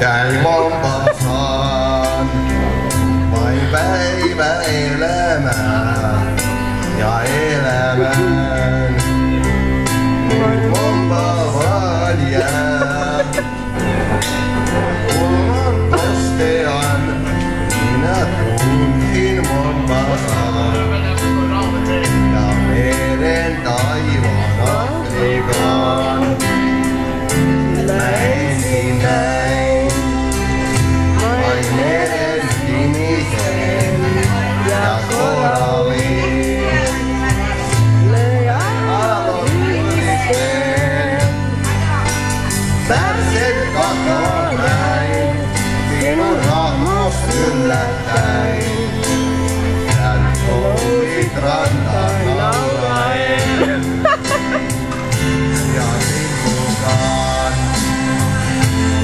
Jäin Mombasaan vain päivä elämään ja elämään. Nyt Mombasaan jää. Kulman kostean minä tunsin Mombasaan ja meren taivaan Afrikaan. Mä ensin näin vain meren sinisen ja korallin. Aallon tuliseen pärset katoa näin sinun hahmos yllättäin. Sä nousit rantaan nauraen ja sinunkaan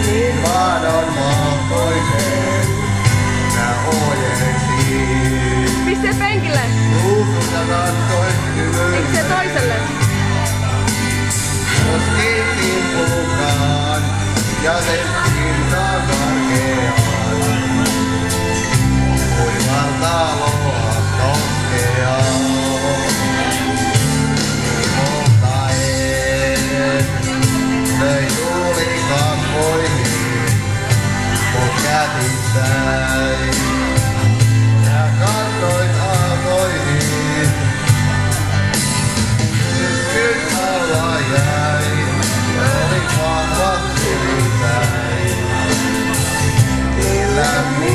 niin vaadon mahtoisen mä ojensin. Piste penkille! Ruusut ja tahtoit hyvin. Eikö se toiselle? Koskettiin pukaan ja tehtiin karkeaan. Kuivalta lohas koskeaan. Poltaen löi tuuli kasvoihin mun kätissäin. Ja kannoin aaltoihin. Nyt alla jäi, oli vahvat ylipäin. Niin lämmin